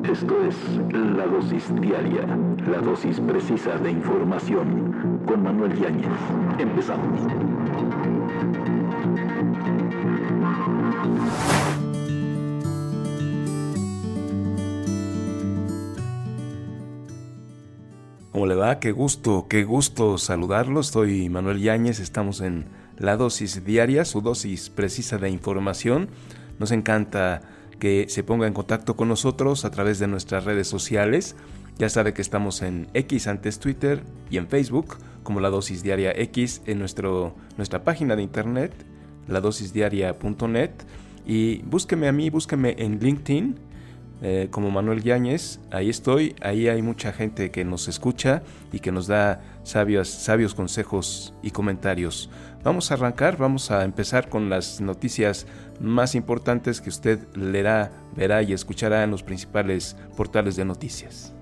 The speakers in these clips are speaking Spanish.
Esto es La Dosis Diaria, la dosis precisa de información con Manuel Yáñez. Empezamos. ¿Cómo le va? Qué gusto saludarlo. Soy Manuel Yáñez, estamos en La Dosis Diaria, su dosis precisa de información. Nos encanta que se ponga en contacto con nosotros a través de nuestras redes sociales. Ya sabe que estamos en X, antes Twitter, y en Facebook como La Dosis Diaria X, en nuestra página de internet, ladosisdiaria.net, y búsqueme a mí, búsqueme en LinkedIn como Manuel Yáñez. Ahí estoy, ahí hay mucha gente que nos escucha y que nos da sabios consejos y comentarios. Vamos a arrancar, vamos a empezar con las noticias más importantes que usted leerá, verá y escuchará en los principales portales de noticias.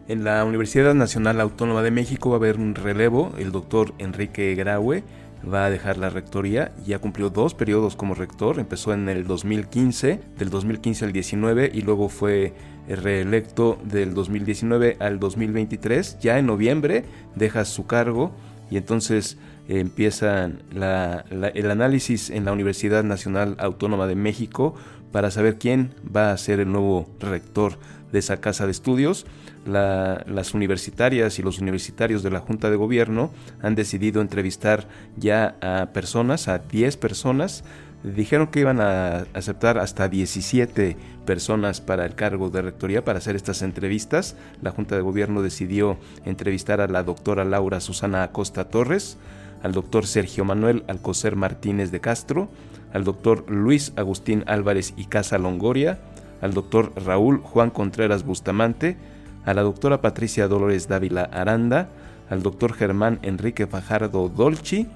En la Universidad Nacional Autónoma de México va a haber un relevo. El doctor Enrique Graue va a dejar la rectoría. Ya cumplió 2 periodos como rector. Empezó en el 2015, del 2015 al 19, y luego fue reelecto del 2019 al 2023. Ya en noviembre deja su cargo y entonces empieza el análisis en la Universidad Nacional Autónoma de México para saber quién va a ser el nuevo rector de esa casa de estudios. Las universitarias y los universitarios de la Junta de Gobierno han decidido entrevistar ya a 10 personas. Dijeron que iban a aceptar hasta 17 personas para el cargo de rectoría para hacer estas entrevistas. La Junta de Gobierno decidió entrevistar a la doctora Laura Susana Acosta Torres, al doctor Sergio Manuel Alcocer Martínez de Castro, al doctor Luis Agustín Álvarez y Casa Longoria, al doctor Raúl Juan Contreras Bustamante, a la doctora Patricia Dolores Dávila Aranda, al doctor Germán Enrique Fajardo Dolci,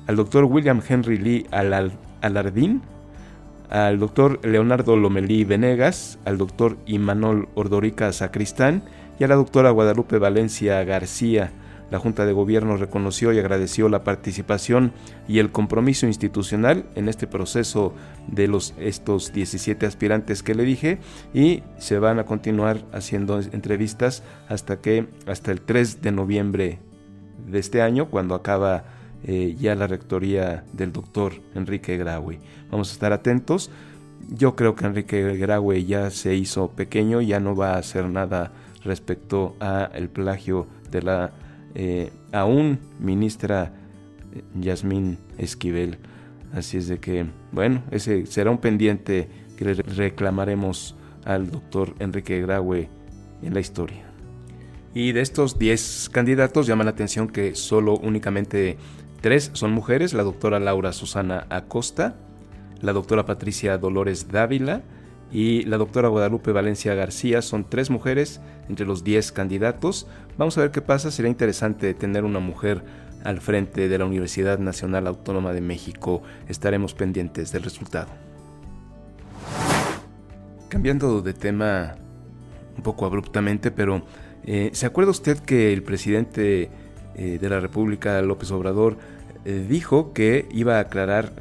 al doctor William Henry Lee Alardín, al doctor Leonardo Lomelí Venegas, al doctor Imanol Ordorica Sacristán y a la doctora Guadalupe Valencia García. La Junta de Gobierno reconoció y agradeció la participación y el compromiso institucional en este proceso de estos 17 aspirantes que le dije, y se van a continuar haciendo entrevistas hasta el 3 de noviembre de este año, cuando acaba ya la rectoría del doctor Enrique Graue. Vamos a estar atentos. Yo creo que Enrique Graue ya se hizo pequeño, ya no va a hacer nada respecto a el plagio de la aún ministra Yasmín Esquivel. Así es de que, bueno, ese será un pendiente que le reclamaremos al doctor Enrique Graue en la historia. Y de estos 10 candidatos llama la atención que únicamente 3 son mujeres: la doctora Laura Susana Acosta, la doctora Patricia Dolores Dávila y la doctora Guadalupe Valencia García. Son 3 mujeres entre los 10 candidatos. Vamos a ver qué pasa. Será interesante tener una mujer al frente de la Universidad Nacional Autónoma de México. Estaremos pendientes del resultado. Cambiando de tema un poco abruptamente, pero ¿se acuerda usted que el presidente de la República, López Obrador, dijo que iba a aclarar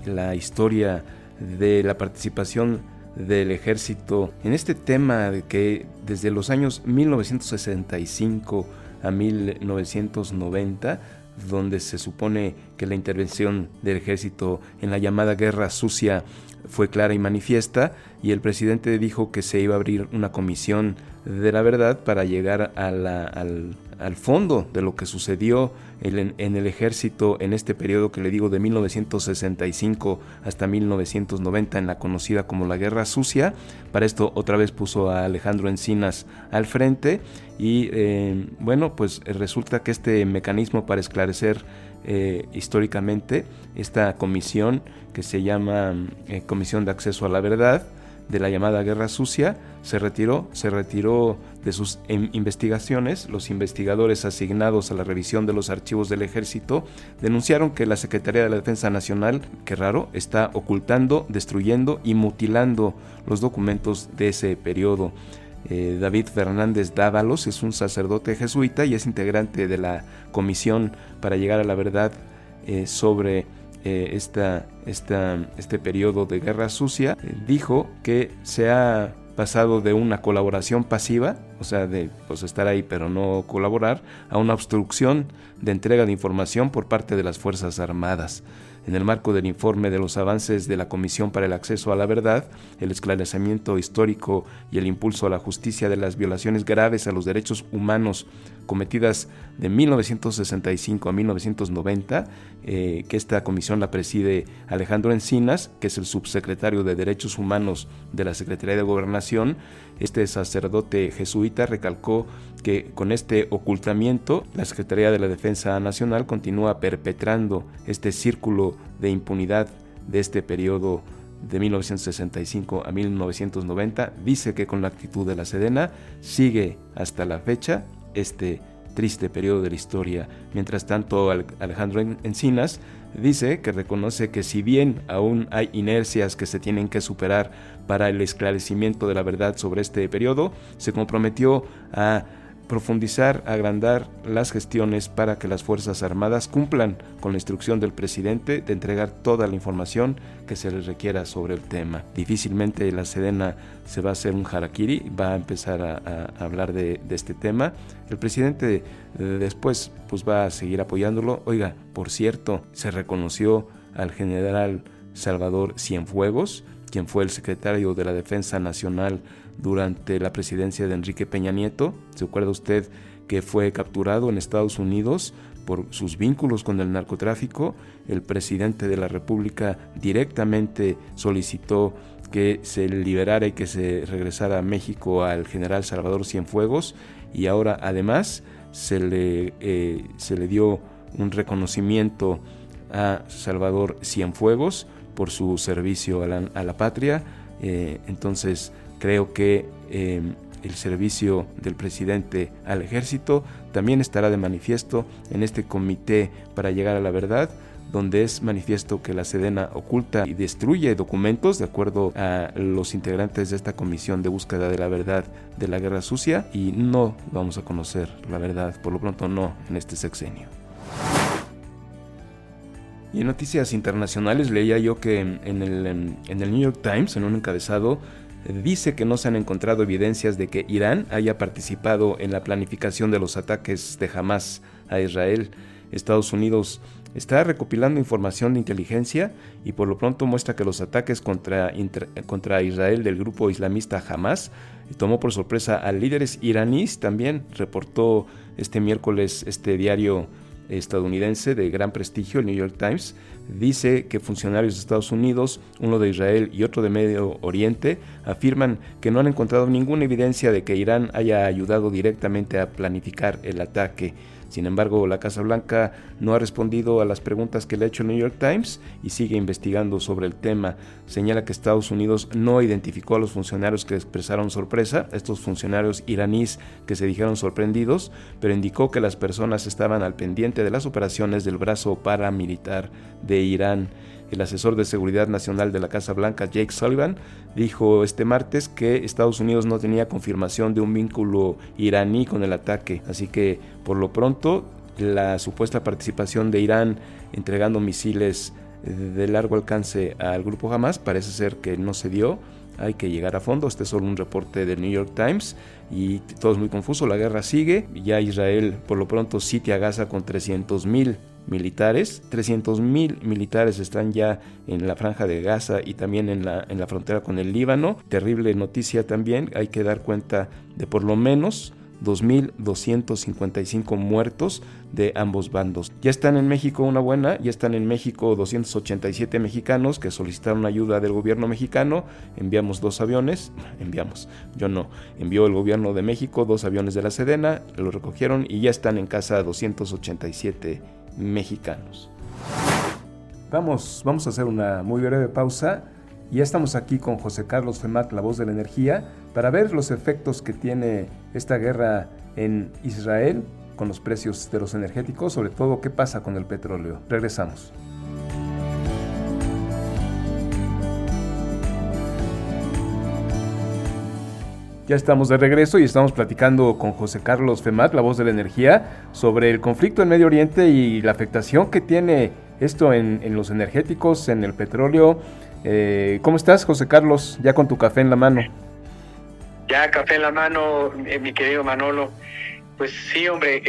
la historia de la participación del ejército en este tema de que desde los años 1965 a 1990, donde se supone que la intervención del ejército en la llamada Guerra Sucia fue clara y manifiesta, y el presidente dijo que se iba a abrir una comisión de la verdad para llegar al fondo de lo que sucedió en el ejército en este periodo que le digo, de 1965 hasta 1990, en la conocida como la Guerra Sucia. Para esto otra vez puso a Alejandro Encinas al frente y pues resulta que este mecanismo para esclarecer históricamente, esta comisión que se llama Comisión de Acceso a la Verdad, de la llamada Guerra Sucia, se retiró de sus investigaciones. Los investigadores asignados a la revisión de los archivos del ejército denunciaron que la Secretaría de la Defensa Nacional, qué raro, está ocultando, destruyendo y mutilando los documentos de ese periodo. David Fernández Dávalos es un sacerdote jesuita y es integrante de la comisión para llegar a la verdad sobre este periodo de guerra sucia, dijo que se ha pasado de una colaboración pasiva, o sea, de estar ahí pero no colaborar, a una obstrucción de entrega de información por parte de las Fuerzas Armadas. En el marco del informe de los avances de la Comisión para el Acceso a la Verdad, el esclarecimiento histórico y el impulso a la justicia de las violaciones graves a los derechos humanos cometidas de 1965 a 1990, que esta comisión la preside Alejandro Encinas, que es el subsecretario de Derechos Humanos de la Secretaría de Gobernación. Este sacerdote jesuita recalcó que con este ocultamiento la Secretaría de la Defensa Nacional continúa perpetrando este círculo de impunidad de este periodo de 1965 a 1990. Dice que con la actitud de la Sedena sigue hasta la fecha este triste periodo de la historia. Mientras tanto, Alejandro Encinas dice que reconoce que si bien aún hay inercias que se tienen que superar para el esclarecimiento de la verdad sobre este periodo, se comprometió a profundizar, agrandar las gestiones para que las Fuerzas Armadas cumplan con la instrucción del presidente de entregar toda la información que se les requiera sobre el tema. Difícilmente la Sedena se va a hacer un harakiri, va a empezar a hablar de este tema. El presidente después va a seguir apoyándolo. Oiga, por cierto, se reconoció al general Salvador Cienfuegos, quien fue el secretario de la Defensa Nacional durante la presidencia de Enrique Peña Nieto. ¿Se acuerda usted que fue capturado en Estados Unidos por sus vínculos con el narcotráfico? El presidente de la República directamente solicitó que se liberara y que se regresara a México al general Salvador Cienfuegos, y ahora además se le dio un reconocimiento a Salvador Cienfuegos por su servicio a la patria. Entonces creo que el servicio del presidente al ejército también estará de manifiesto en este comité para llegar a la verdad, donde es manifiesto que la Sedena oculta y destruye documentos de acuerdo a los integrantes de esta comisión de búsqueda de la verdad de la guerra sucia, y no vamos a conocer la verdad, por lo pronto no en este sexenio. Y en noticias internacionales leía yo que en el New York Times, en un encabezado, dice que no se han encontrado evidencias de que Irán haya participado en la planificación de los ataques de Hamás a Israel. Estados Unidos está recopilando información de inteligencia y por lo pronto muestra que los ataques contra Israel del grupo islamista Hamás tomó por sorpresa a líderes iraníes. También reportó este miércoles este diario estadounidense de gran prestigio, el New York Times. Dice que funcionarios de Estados Unidos, uno de Israel y otro de Medio Oriente, afirman que no han encontrado ninguna evidencia de que Irán haya ayudado directamente a planificar el ataque. Sin embargo, la Casa Blanca no ha respondido a las preguntas que le ha hecho el New York Times y sigue investigando sobre el tema. Señala que Estados Unidos no identificó a los funcionarios que expresaron sorpresa, estos funcionarios iraníes que se dijeron sorprendidos, pero indicó que las personas estaban al pendiente de las operaciones del brazo paramilitar de Irán. El asesor de seguridad nacional de la Casa Blanca, Jake Sullivan, dijo este martes que Estados Unidos no tenía confirmación de un vínculo iraní con el ataque. Así que, por lo pronto, la supuesta participación de Irán entregando misiles de largo alcance al grupo Hamás parece ser que no se dio. Hay que llegar a fondo. Este es solo un reporte del New York Times y todo es muy confuso. La guerra sigue. Ya Israel, por lo pronto, sitia a Gaza con 300,000 militares. 300,000 militares están ya en la franja de Gaza y también en la frontera con el Líbano. Terrible noticia también. Hay que dar cuenta de por lo menos 2,255 muertos de ambos bandos. Ya están en México ya están en México 287 mexicanos que solicitaron ayuda del gobierno mexicano. Enviamos 2 aviones, envió el gobierno de México 2 aviones de la Sedena, lo recogieron y ya están en casa 287 mexicanos. Vamos a hacer una muy breve pausa. Ya estamos aquí con José Carlos Femat, la voz de la energía, para ver los efectos que tiene esta guerra en Israel con los precios de los energéticos, sobre todo qué pasa con el petróleo. Regresamos. Ya estamos de regreso y estamos platicando con José Carlos Femat, la voz de la energía, sobre el conflicto en Medio Oriente y la afectación que tiene esto en los energéticos, en el petróleo. ¿Cómo estás, José Carlos? Ya con tu café en la mano. Ya, café en la mano, mi querido Manolo. Pues sí, hombre,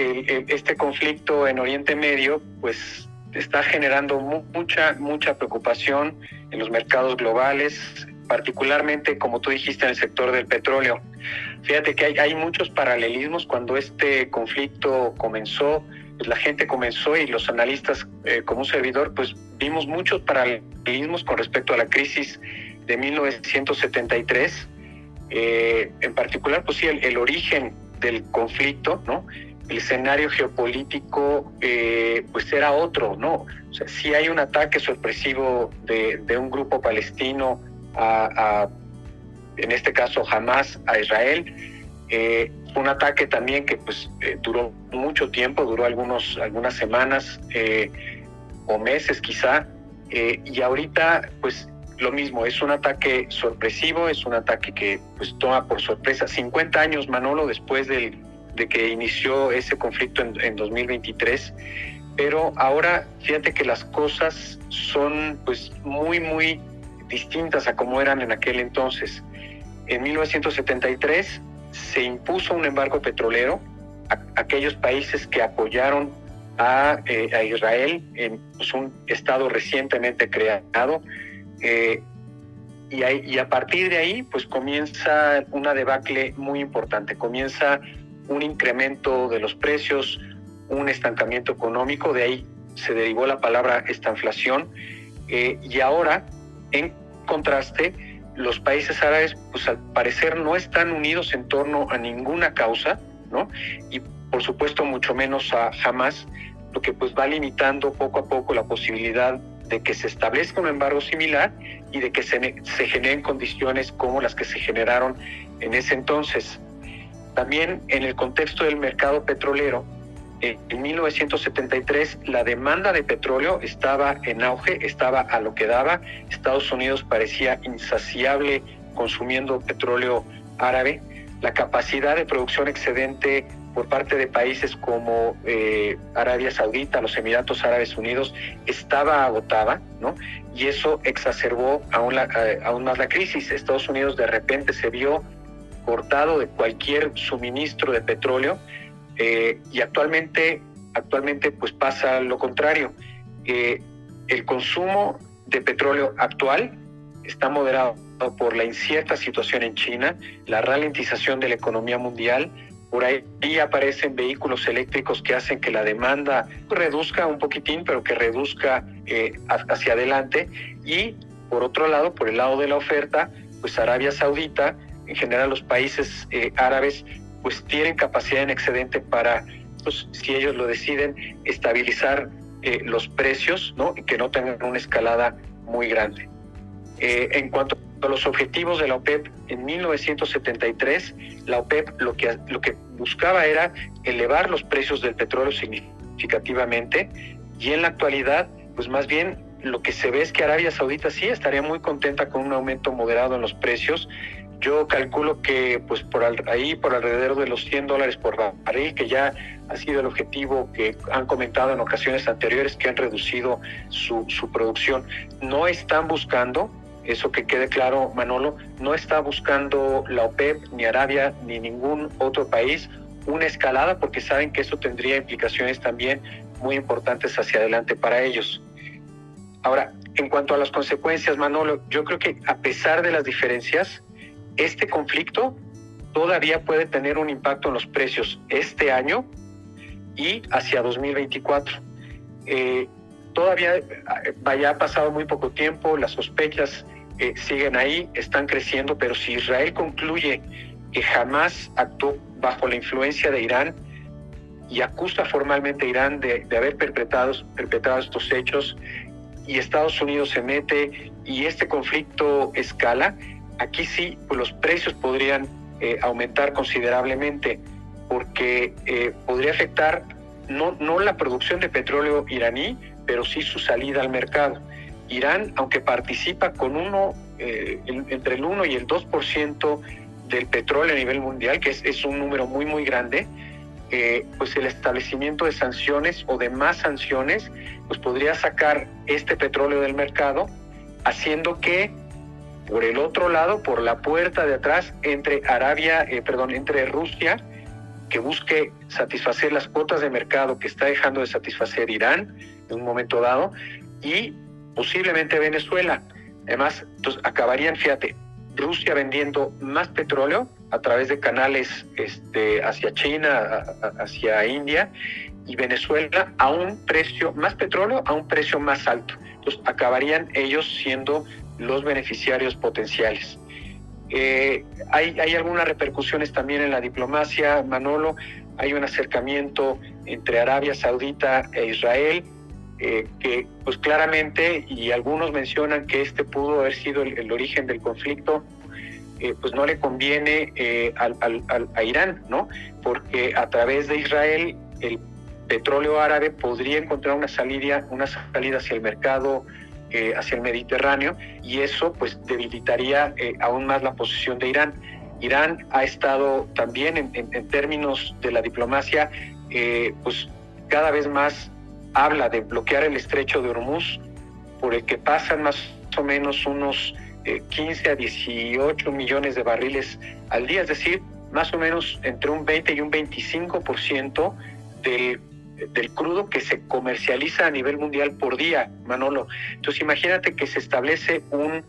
este conflicto en Oriente Medio, pues está generando mucha preocupación en los mercados globales, particularmente, como tú dijiste, en el sector del petróleo. Fíjate que hay muchos paralelismos. Cuando este conflicto comenzó, pues la gente comenzó, y los analistas, como un servidor, pues vimos muchos paralelismos con respecto a la crisis de 1973. En particular, pues sí, el origen del conflicto, ¿no? El escenario geopolítico, pues era otro, ¿no? O sea, sí hay un ataque sorpresivo de un grupo palestino en este caso Hamas, a Israel. Fue un ataque también que pues duró mucho tiempo, duró algunas semanas o meses quizá, y ahorita pues lo mismo, es un ataque sorpresivo, es un ataque que pues toma por sorpresa. 50 años, Manolo, después de que inició ese conflicto en 2023, pero ahora fíjate que las cosas son pues muy distintas a como eran en aquel entonces. En 1973 se impuso un embargo petrolero a aquellos países que apoyaron a Israel en pues, un estado recientemente creado. Y a partir de ahí pues comienza una debacle muy importante, comienza un incremento de los precios, un estancamiento económico. De ahí se derivó la palabra estanflación, y ahora, en contraste, los países árabes pues al parecer no están unidos en torno a ninguna causa, ¿no? Y por supuesto mucho menos a Hamas, lo que pues va limitando poco a poco la posibilidad de que se establezca un embargo similar y de que se generen condiciones como las que se generaron en ese entonces. También en el contexto del mercado petrolero, en 1973 la demanda de petróleo estaba en auge, estaba a lo que daba. Estados Unidos parecía insaciable consumiendo petróleo árabe. La capacidad de producción excedente por parte de países como Arabia Saudita, los Emiratos Árabes Unidos, estaba agotada, ¿no? Y eso exacerbó aún más la crisis. Estados Unidos de repente se vio cortado de cualquier suministro de petróleo, y actualmente pues pasa lo contrario. El consumo de petróleo actual está moderado por la incierta situación en China, la ralentización de la economía mundial. Por ahí aparecen vehículos eléctricos que hacen que la demanda reduzca un poquitín, pero que reduzca hacia adelante. Y por otro lado, por el lado de la oferta, pues Arabia Saudita, en general los países árabes, pues tienen capacidad en excedente para, pues, si ellos lo deciden, estabilizar los precios, ¿no? Y que no tengan una escalada muy grande. En cuanto a los objetivos de la OPEP, en 1973, la OPEP lo que buscaba era elevar los precios del petróleo significativamente, y en la actualidad, pues más bien lo que se ve es que Arabia Saudita sí estaría muy contenta con un aumento moderado en los precios. Yo calculo que pues por alrededor de los $100 por barril, que ya ha sido el objetivo que han comentado en ocasiones anteriores, que han reducido su producción. No están buscando, eso que quede claro, Manolo, no está buscando la OPEP, ni Arabia, ni ningún otro país, una escalada, porque saben que eso tendría implicaciones también muy importantes hacia adelante para ellos. Ahora, en cuanto a las consecuencias, Manolo, yo creo que a pesar de las diferencias, este conflicto todavía puede tener un impacto en los precios este año y hacia 2024. Todavía ha pasado muy poco tiempo, las sospechas siguen ahí, están creciendo, pero si Israel concluye que jamás actuó bajo la influencia de Irán y acusa formalmente a Irán de haber perpetrado estos hechos, y Estados Unidos se mete y este conflicto escala, aquí sí pues los precios podrían aumentar considerablemente, porque podría afectar no la producción de petróleo iraní, pero sí su salida al mercado. Irán, aunque participa con entre el 1 y el 2% del petróleo a nivel mundial, que es un número muy grande, pues el establecimiento de sanciones o de más sanciones, pues podría sacar este petróleo del mercado, haciendo que por el otro lado, por la puerta de atrás, entre Rusia, que busque satisfacer las cuotas de mercado que está dejando de satisfacer Irán en un momento dado, y posiblemente Venezuela. Además, entonces acabarían, fíjate, Rusia vendiendo más petróleo a través de canales hacia China, hacia India, y Venezuela a un precio, más petróleo a un precio más alto. Entonces acabarían ellos siendo los beneficiarios potenciales. Hay algunas repercusiones también en la diplomacia, Manolo. Hay un acercamiento entre Arabia Saudita e Israel, que pues claramente, y algunos mencionan que pudo haber sido el origen del conflicto, pues no le conviene a Irán, ¿no? Porque a través de Israel el petróleo árabe podría encontrar una salida hacia el mercado, hacia el Mediterráneo, y eso pues debilitaría aún más la posición de Irán. Irán ha estado también en términos de la diplomacia, pues cada vez más habla de bloquear el estrecho de Hormuz, por el que pasan más o menos unos 15 a 18 millones de barriles al día, es decir, más o menos entre un 20 y un 25% del crudo que se comercializa a nivel mundial por día, Manolo. Entonces imagínate que se establece un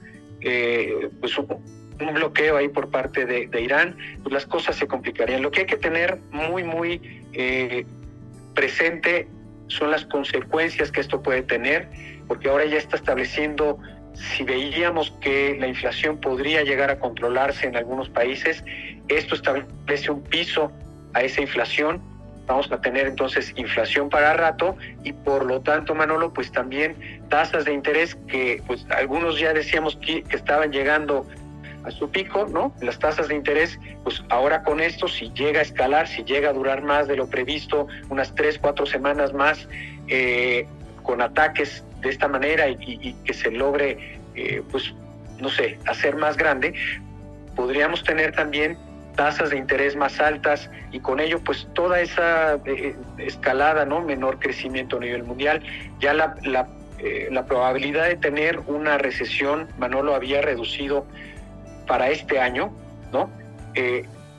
bloqueo ahí por parte de Irán, pues las cosas se complicarían. Lo que hay que tener muy presente son las consecuencias que esto puede tener, porque ahora ya está estableciendo, si veíamos que la inflación podría llegar a controlarse en algunos países, esto establece un piso a esa inflación. Vamos a tener entonces inflación para rato, y por lo tanto, Manolo, pues también tasas de interés que pues algunos ya decíamos que estaban llegando a su pico, ¿no? Las tasas de interés, pues ahora con esto, si llega a escalar, si llega a durar más de lo previsto, unas 3-4 semanas más, con ataques de esta manera y que se logre, pues, no sé, hacer más grande, podríamos tener también tasas de interés más altas, y con ello pues toda esa escalada, ¿no? Menor crecimiento a nivel mundial. Ya la probabilidad de tener una recesión, Manolo, había reducido para este año, ¿no?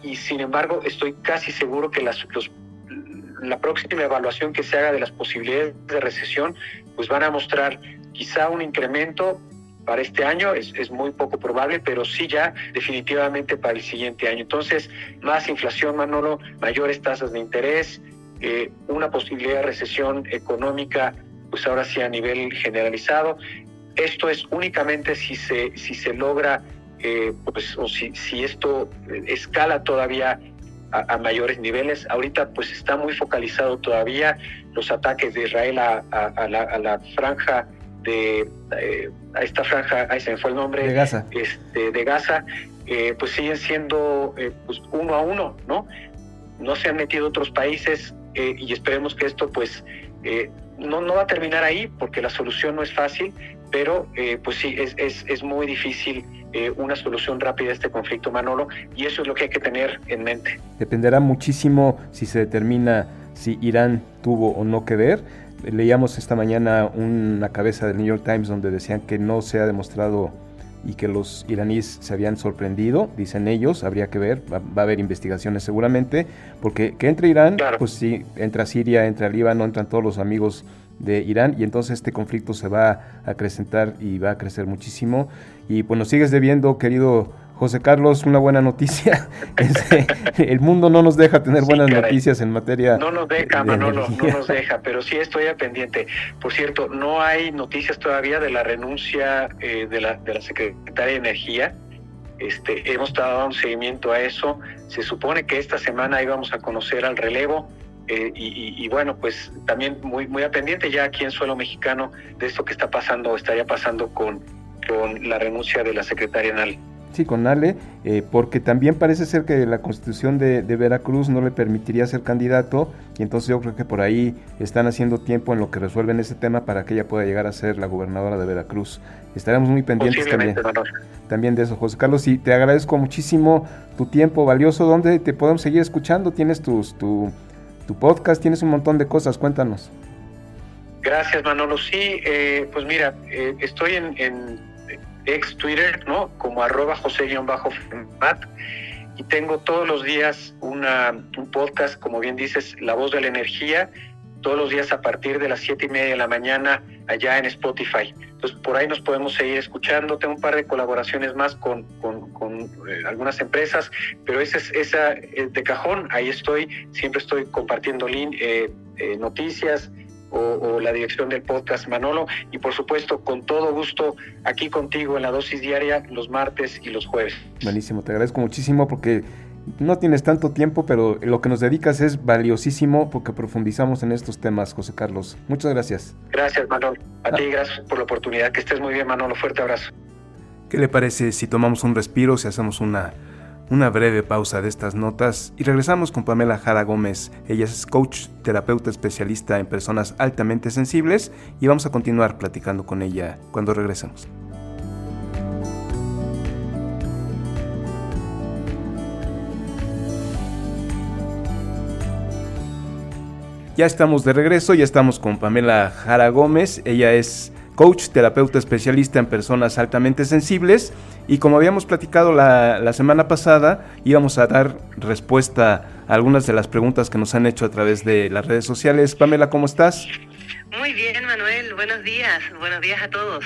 Y sin embargo estoy casi seguro que la próxima evaluación que se haga de las posibilidades de recesión pues van a mostrar quizá un incremento. Para este año es muy poco probable, pero sí ya definitivamente para el siguiente año. Entonces, más inflación, Manolo, mayores tasas de interés, una posibilidad de recesión económica, pues ahora sí a nivel generalizado. Esto es únicamente si se logra, pues, o si esto escala todavía a mayores niveles. Ahorita pues está muy focalizado todavía los ataques de Israel a la franja a esta franja, ahí se me fue el nombre, de Gaza, de Gaza, pues siguen siendo pues 1 a 1, ¿no? No se han metido otros países, y esperemos que esto pues no va a terminar ahí, porque la solución no es fácil, pero pues sí, es muy difícil una solución rápida a este conflicto, Manolo, y eso es lo que hay que tener en mente. Dependerá muchísimo si se determina si Irán tuvo o no que ver. Leíamos esta mañana una cabeza del New York Times donde decían que no se ha demostrado y que los iraníes se habían sorprendido, dicen ellos, habría que ver, va a haber investigaciones seguramente, porque que entre Irán, claro, pues sí, entra Siria, entra Líbano, entran todos los amigos de Irán, y entonces este conflicto se va a acrecentar y va a crecer muchísimo. Y pues nos sigues debiendo, querido José Carlos, una buena noticia. El mundo no nos deja tener buenas noticias en materia. No nos deja, Manolo, no nos deja, pero sí estoy al pendiente. Por cierto, no hay noticias todavía de la renuncia de la Secretaria de Energía. Hemos dado un seguimiento a eso. Se supone que esta semana íbamos a conocer al relevo. Y bueno, pues también muy al pendiente ya aquí en suelo mexicano de esto que está pasando, estaría pasando con la renuncia de la secretaria Nale. Sí, con Nale, porque también parece ser que la Constitución de Veracruz no le permitiría ser candidato, y entonces yo creo que por ahí están haciendo tiempo en lo que resuelven ese tema para que ella pueda llegar a ser la gobernadora de Veracruz. Estaremos muy pendientes también de eso, José Carlos, y te agradezco muchísimo tu tiempo valioso. ¿Dónde te podemos seguir escuchando? ¿Tienes tu tu podcast, tienes un montón de cosas, cuéntanos. Gracias, Manolo. Sí, pues mira, estoy en ex Twitter, ¿no? Como @José_Fermat, y tengo todos los días un podcast, como bien dices, La Voz de la Energía, todos los días a partir de las 7:30 de la mañana allá en Spotify. Entonces, por ahí nos podemos seguir escuchando. Tengo un par de colaboraciones más con algunas empresas, pero esa de cajón. Ahí siempre estoy compartiendo noticias o la dirección del podcast, Manolo, y por supuesto, con todo gusto, aquí contigo en La Dosis Diaria, los martes y los jueves. Buenísimo, te agradezco muchísimo porque no tienes tanto tiempo, pero lo que nos dedicas es valiosísimo porque profundizamos en estos temas, José Carlos. Muchas gracias. Gracias, Manolo. A ti, gracias por la oportunidad. Que estés muy bien, Manolo. Fuerte abrazo. ¿Qué le parece si tomamos un respiro, si hacemos una breve pausa de estas notas y regresamos con Pamela Jara Gómez? Ella es coach, terapeuta especialista en personas altamente sensibles y vamos a continuar platicando con ella cuando regresemos. Ya estamos de regreso, ya estamos con Pamela Jara Gómez. Ella es coach, terapeuta especialista en personas altamente sensibles y como habíamos platicado la semana pasada, íbamos a dar respuesta a algunas de las preguntas que nos han hecho a través de las redes sociales. Pamela, ¿cómo estás? Muy bien, Manuel, buenos días a todos.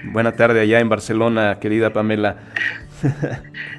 Buena tarde allá en Barcelona, querida Pamela.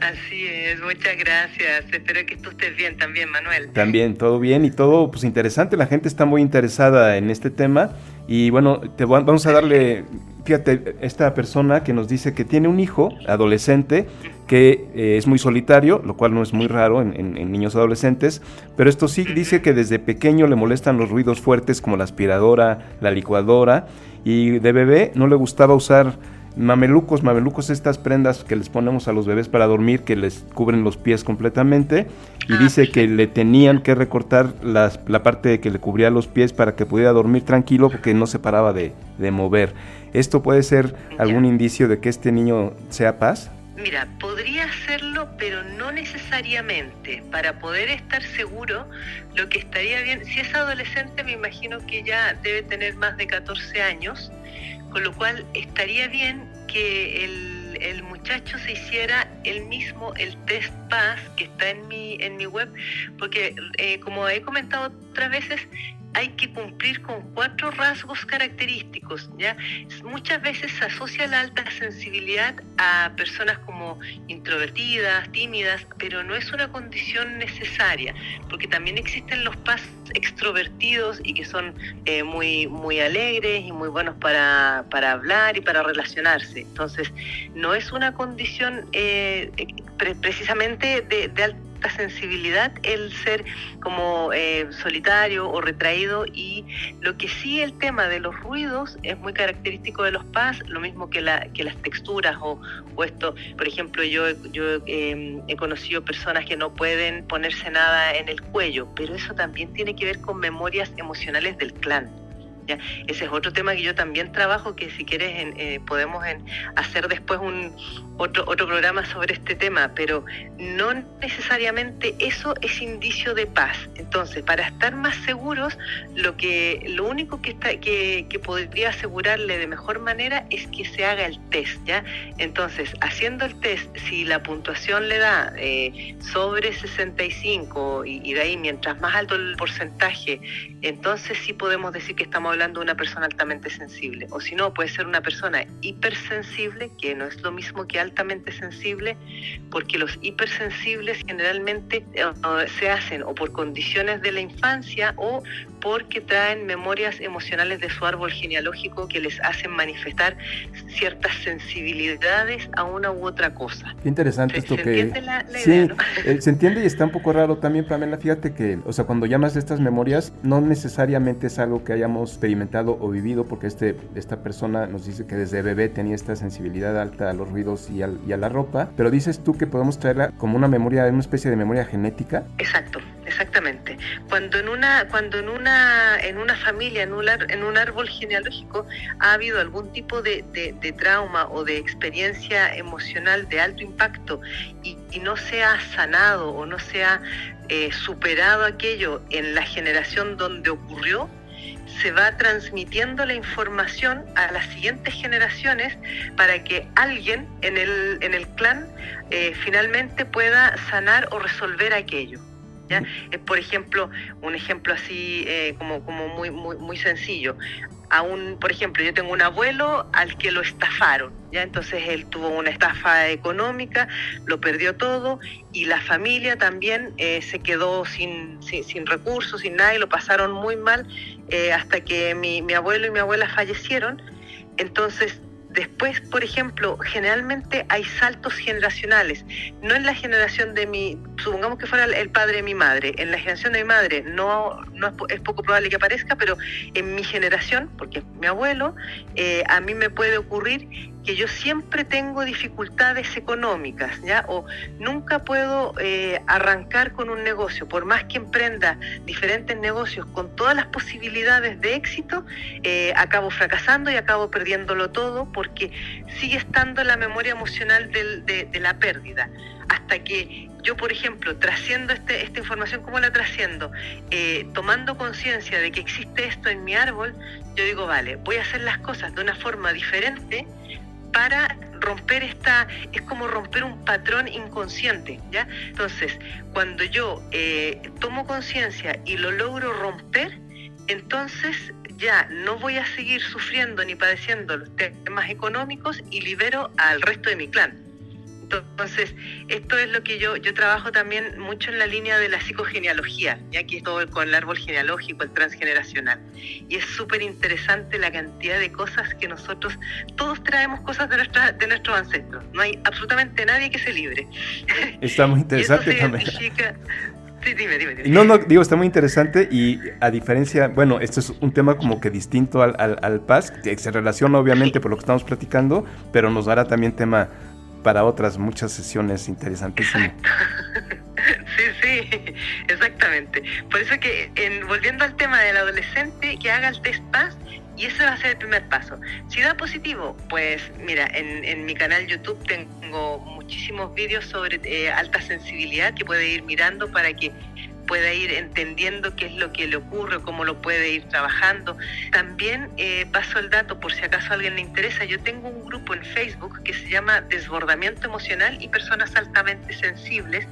Así es, muchas gracias. Espero que tú estés bien también, Manuel. También, todo bien y todo pues interesante. La gente está muy interesada en este tema y bueno, vamos a darle, fíjate, esta persona que nos dice que tiene un hijo adolescente que es muy solitario, lo cual no es muy raro en niños adolescentes, pero esto sí dice que desde pequeño le molestan los ruidos fuertes como la aspiradora, la licuadora, y de bebé no le gustaba usar mamelucos, estas prendas que les ponemos a los bebés para dormir, que les cubren los pies completamente, y dice que le tenían que recortar la parte que le cubría los pies para que pudiera dormir tranquilo porque no se paraba de mover. ¿Esto puede ser algún indicio de que este niño sea paz? Mira, podría hacerlo, pero no necesariamente. Para poder estar seguro, lo que estaría bien, si es adolescente, me imagino que ya debe tener más de 14 años, con lo cual estaría bien que el muchacho se hiciera él mismo el test PAS que está en mi web, porque como he comentado otras veces, hay que cumplir con 4 rasgos característicos, ¿ya? Muchas veces se asocia la alta sensibilidad a personas como introvertidas, tímidas, pero no es una condición necesaria, porque también existen los PAS extrovertidos y que son muy, muy alegres y muy buenos para hablar y para relacionarse. Entonces, no es una condición precisamente de alta sensibilidad el ser como solitario o retraído, y lo que sí, el tema de los ruidos es muy característico de los PAS, lo mismo que las texturas o esto. Por ejemplo, yo he conocido personas que no pueden ponerse nada en el cuello, pero eso también tiene que ver con memorias emocionales del clan. ¿Ya? Ese es otro tema que yo también trabajo, que si quieres podemos hacer después otro programa sobre este tema, pero no necesariamente eso es indicio de paz. Entonces, para estar más seguros, lo único que podría asegurarle de mejor manera es que se haga el test, ¿ya? Entonces, haciendo el test, si la puntuación le da sobre 65 y de ahí mientras más alto el porcentaje, entonces sí podemos decir que estamos hablando de una persona altamente sensible. O si no, puede ser una persona hipersensible, que no es lo mismo que altamente sensible, porque los hipersensibles generalmente se hacen o por condiciones de la infancia o porque traen memorias emocionales de su árbol genealógico que les hacen manifestar ciertas sensibilidades a una u otra cosa. Qué interesante esto ¿Se que... entiende la sí, idea, ¿no? Se entiende y está un poco raro también, Pamela. Fíjate que, o sea, cuando llamas de estas memorias, no necesariamente es algo que hayamos experimentado o vivido, porque esta persona nos dice que desde bebé tenía esta sensibilidad alta a los ruidos y a la ropa, pero dices tú que podemos traerla como una memoria, una especie de memoria genética. Exacto. Exactamente. Cuando en una familia, en un árbol genealógico, ha habido algún tipo de trauma o de experiencia emocional de alto impacto y no se ha sanado o no se ha superado aquello en la generación donde ocurrió, se va transmitiendo la información a las siguientes generaciones para que alguien en el clan finalmente pueda sanar o resolver aquello. ¿Ya? Por ejemplo, un ejemplo así como muy sencillo. Por ejemplo, yo tengo un abuelo al que lo estafaron, ¿ya? Entonces él tuvo una estafa económica, lo perdió todo, y la familia también se quedó sin recursos, sin nada, y lo pasaron muy mal hasta que mi abuelo y mi abuela fallecieron. Entonces, después, por ejemplo, generalmente hay saltos generacionales. No en la generación supongamos que fuera el padre de mi madre, en la generación de mi madre no es poco probable que aparezca, pero en mi generación, porque es mi abuelo, a mí me puede ocurrir que yo siempre tengo dificultades económicas, ¿ya? O nunca puedo arrancar con un negocio, por más que emprenda diferentes negocios con todas las posibilidades de éxito, acabo fracasando y acabo perdiéndolo todo porque sigue estando en la memoria emocional de la pérdida. Hasta que yo, por ejemplo, trasciendo esta información, ¿cómo la trasciendo? Tomando conciencia de que existe esto en mi árbol, yo digo, vale, voy a hacer las cosas de una forma diferente para romper es como romper un patrón inconsciente, ¿ya? Entonces, cuando yo tomo conciencia y lo logro romper, entonces ya no voy a seguir sufriendo ni padeciendo los temas económicos y libero al resto de mi clan. Entonces, esto es lo que yo trabajo también mucho en la línea de la psicogenealogía, ya que es todo con el árbol genealógico, el transgeneracional. Y es súper interesante la cantidad de cosas que nosotros, todos traemos cosas de nuestros ancestros. No hay absolutamente nadie que se libre. Está muy interesante también. Sí, dime. No, digo, está muy interesante y a diferencia, bueno, esto es un tema como que distinto al PAS, que se relaciona obviamente por lo que estamos platicando, pero nos dará también tema para otras muchas sesiones interesantísimas. Sí, exactamente. Por eso que, volviendo al tema del adolescente, que haga el test PAS, y ese va a ser el primer paso. Si da positivo, pues mira, en mi canal YouTube tengo muchísimos vídeos sobre alta sensibilidad que puede ir mirando para que pueda ir entendiendo qué es lo que le ocurre, cómo lo puede ir trabajando. También paso el dato por si acaso a alguien le interesa. Yo tengo un grupo en Facebook que se llama Desbordamiento Emocional y Personas Altamente Sensibles,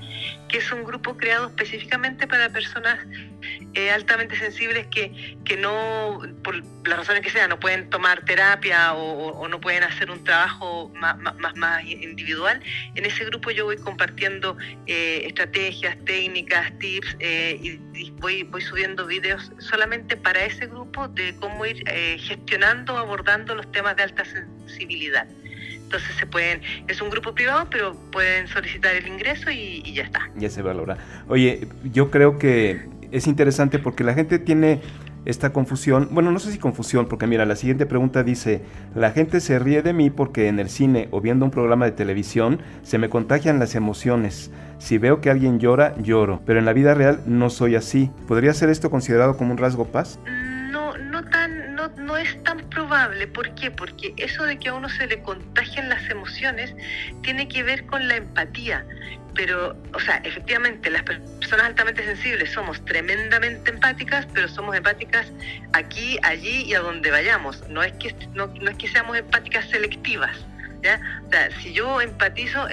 que es un grupo creado específicamente para personas altamente sensibles que no, por las razones que sean, no pueden tomar terapia o no pueden hacer un trabajo más individual. En ese grupo yo voy compartiendo estrategias, técnicas, tips, y voy subiendo videos solamente para ese grupo de cómo ir gestionando, abordando los temas de alta sensibilidad. Entonces es un grupo privado, pero pueden solicitar el ingreso y ya está. Ya se valora. Oye, yo creo que es interesante porque la gente tiene esta confusión, bueno, no sé si confusión, porque mira, la siguiente pregunta dice, la gente se ríe de mí porque en el cine o viendo un programa de televisión se me contagian las emociones. Si veo que alguien llora, lloro, pero en la vida real no soy así. ¿Podría ser esto considerado como un rasgo PAS? No es tan probable. ¿Por qué? Porque eso de que a uno se le contagian las emociones tiene que ver con la empatía. Pero, o sea, efectivamente, las personas altamente sensibles somos tremendamente empáticas, pero somos empáticas aquí, allí y a donde vayamos. No es que seamos empáticas selectivas, ¿ya? O sea, si yo empatizo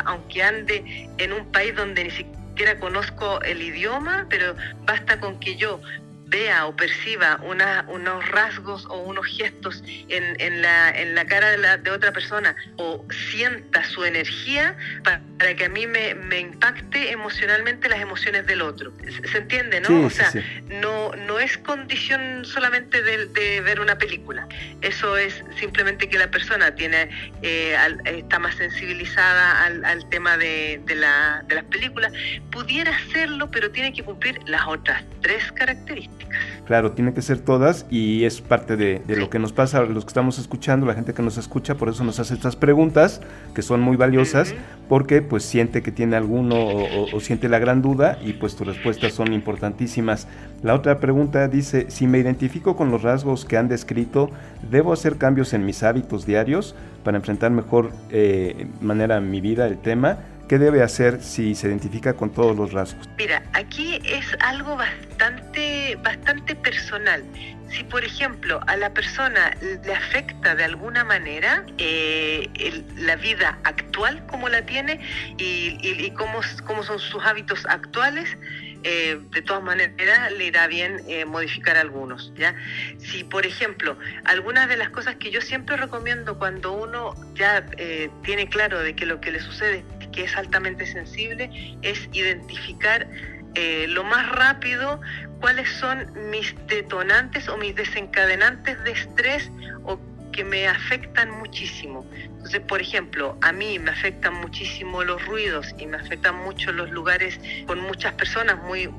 aunque ande en un país donde ni siquiera conozco el idioma, pero basta con que yo vea o perciba unos rasgos o unos gestos en la cara de otra persona o sienta su energía para que a mí me impacte emocionalmente las emociones del otro. ¿Se entiende, no? Sí, o sea, sí. No es condición solamente de ver una película. Eso es simplemente que la persona está más sensibilizada al tema de las películas. Pudiera hacerlo, pero tiene que cumplir las otras 3 características. características. Claro, tiene que ser todas y es parte de lo que nos pasa a los que estamos escuchando, la gente que nos escucha, por eso nos hace estas preguntas que son muy valiosas, porque pues siente que tiene alguno o siente la gran duda y pues tus respuestas son importantísimas. La otra pregunta dice, si me identifico con los rasgos que han descrito, ¿debo hacer cambios en mis hábitos diarios para enfrentar mejor manera mi vida, el tema? ¿Qué debe hacer si se identifica con todos los rasgos? Mira, aquí es algo bastante personal. Si, por ejemplo, a la persona le afecta de alguna manera la vida actual como la tiene y cómo son sus hábitos actuales, de todas maneras le irá bien modificar algunos, ¿ya? Si, por ejemplo, algunas de las cosas que yo siempre recomiendo cuando uno ya tiene claro de que lo que le sucede es que es altamente sensible, es identificar lo más rápido cuáles son mis detonantes o mis desencadenantes de estrés o que me afectan muchísimo. Entonces, por ejemplo, a mí me afectan muchísimo los ruidos y me afectan mucho los lugares con muchas personas,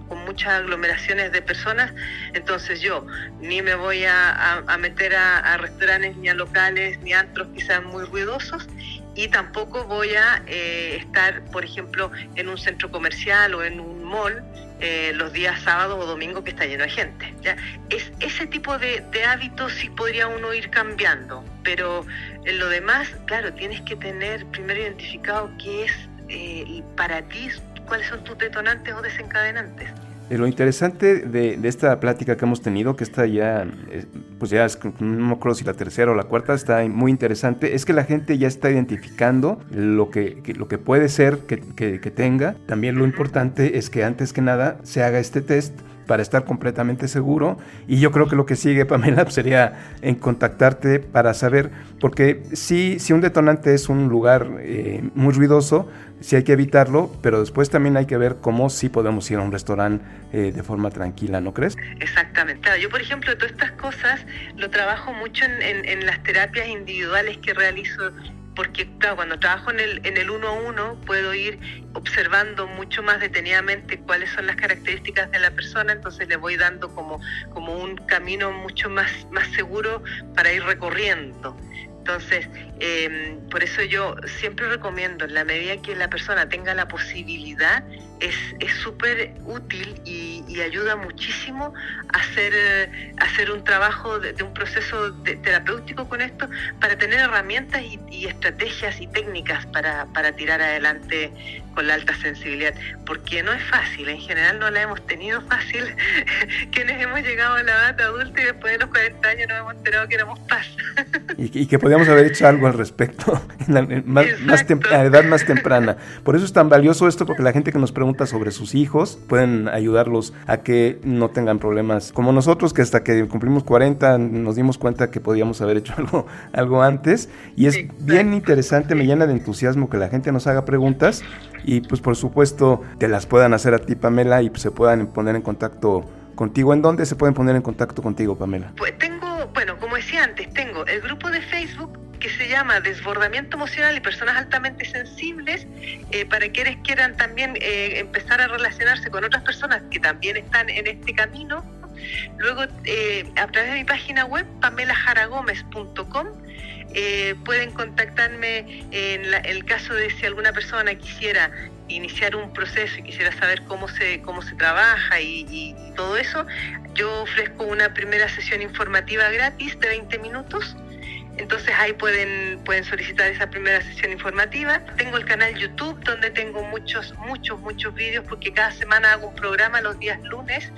con muchas aglomeraciones de personas. Entonces yo ni me voy a meter a restaurantes, ni a locales, ni a antros que sean muy ruidosos, y tampoco voy a estar, por ejemplo, en un centro comercial o en un mall los días sábados o domingos que está lleno de gente, ¿ya? Ese tipo de hábitos sí podría uno ir cambiando, pero en lo demás, claro, tienes que tener primero identificado qué es para ti, cuáles son tus detonantes o desencadenantes. Lo interesante de esta plática que hemos tenido, que esta ya, pues ya es, no me acuerdo si la tercera o la cuarta, está muy interesante, es que la gente ya está identificando lo que puede ser que tenga. También lo importante es que antes que nada se haga este test para estar completamente seguro, y yo creo que lo que sigue, Pamela, pues sería en contactarte para saber, porque si un detonante es un lugar muy ruidoso, sí hay que evitarlo, pero después también hay que ver cómo sí podemos ir a un restaurante de forma tranquila, ¿no crees? Exactamente. Claro, yo, por ejemplo, todas estas cosas lo trabajo mucho en las terapias individuales que realizo, porque claro, cuando trabajo en el 1-1 puedo ir observando mucho más detenidamente cuáles son las características de la persona, entonces le voy dando como un camino mucho más seguro para ir recorriendo. Entonces, por eso yo siempre recomiendo, en la medida que la persona tenga la posibilidad, es súper útil y ayuda muchísimo a hacer un trabajo de un proceso terapéutico con esto, para tener herramientas y estrategias y técnicas para tirar adelante con la alta sensibilidad, porque no es fácil, en general no la hemos tenido fácil quienes hemos llegado a la edad adulta y después de los 40 años nos hemos enterado que éramos paz. Y que podíamos haber hecho algo al respecto a edad más temprana. Por eso es tan valioso esto, porque la gente que nos pregunta sobre sus hijos pueden ayudarlos a que no tengan problemas como nosotros, que hasta que cumplimos 40 nos dimos cuenta que podíamos haber hecho algo antes, y es bien interesante, me llena de entusiasmo que la gente nos haga preguntas y pues por supuesto te las puedan hacer a ti, Pamela, y pues se puedan poner en contacto contigo. ¿En dónde se pueden poner en contacto contigo, Pamela? Pues como decía antes, tengo el grupo de Facebook que se llama Desbordamiento Emocional y Personas Altamente Sensibles, para quienes quieran también empezar a relacionarse con otras personas que también están en este camino. Luego, a través de mi página web, pamelajaragomez.com, pueden contactarme en el caso de si alguna persona quisiera iniciar un proceso y quisiera saber cómo se trabaja y todo eso. Yo ofrezco una primera sesión informativa gratis de 20 minutos. Entonces ahí pueden solicitar esa primera sesión informativa. Tengo el canal YouTube donde tengo muchos vídeos, porque cada semana hago un programa los días lunes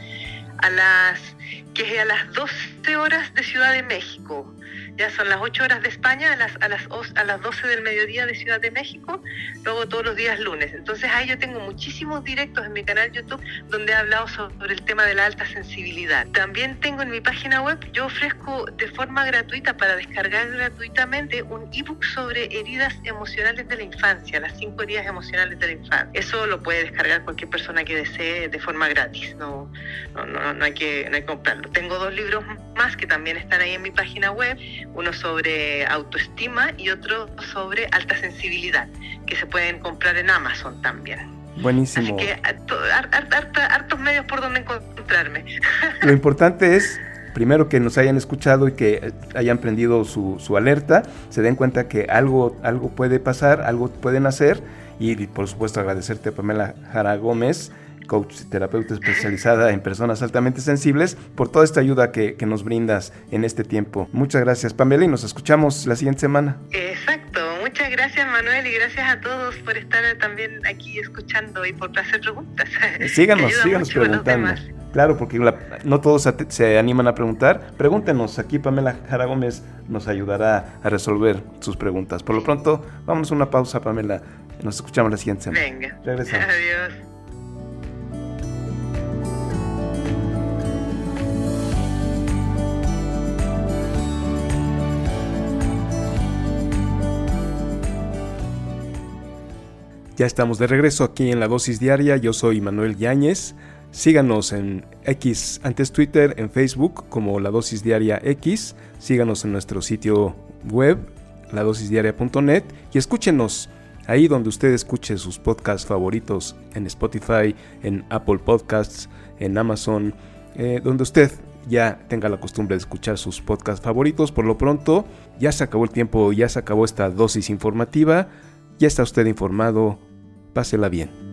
que es a las 12 horas de Ciudad de México. Ya son las 8 horas de España, a las 12 del mediodía de Ciudad de México, luego todos los días lunes. Entonces ahí yo tengo muchísimos directos en mi canal YouTube donde he hablado sobre el tema de la alta sensibilidad. También tengo en mi página web, yo ofrezco de forma gratuita, para descargar gratuitamente, un ebook sobre heridas emocionales de la infancia, las 5 heridas emocionales de la infancia. Eso lo puede descargar cualquier persona que desee de forma gratis, no hay que comprarlo. Tengo 2 libros más que también están ahí en mi página web, uno sobre autoestima y otro sobre alta sensibilidad, que se pueden comprar en Amazon también. Buenísimo. Así que hartos medios por donde encontrarme. Lo importante es, primero, que nos hayan escuchado y que hayan prendido su alerta, se den cuenta que algo puede pasar, algo pueden hacer, y por supuesto agradecerte a Pamela Jara Gómez, coach terapeuta especializada en personas altamente sensibles, por toda esta ayuda que nos brindas en este tiempo. Muchas gracias, Pamela, y nos escuchamos la siguiente semana. Exacto, muchas gracias, Manuel, y gracias a todos por estar también aquí escuchando y por hacer preguntas. Síganos preguntando. Claro, porque no todos se animan a preguntar. Pregúntenos, aquí Pamela Jara Gómez nos ayudará a resolver sus preguntas. Por lo pronto, vámonos a una pausa, Pamela. Nos escuchamos la siguiente semana. Venga. Regresamos. Adiós. Ya estamos de regreso aquí en La Dosis Diaria. Yo soy Manuel Yáñez. Síganos en X, antes Twitter, en Facebook como La Dosis Diaria X. Síganos en nuestro sitio web, ladosisdiaria.net, y escúchenos ahí donde usted escuche sus podcasts favoritos, en Spotify, en Apple Podcasts, en Amazon, donde usted ya tenga la costumbre de escuchar sus podcasts favoritos. Por lo pronto, ya se acabó el tiempo, ya se acabó esta dosis informativa, ya está usted informado, pásela bien.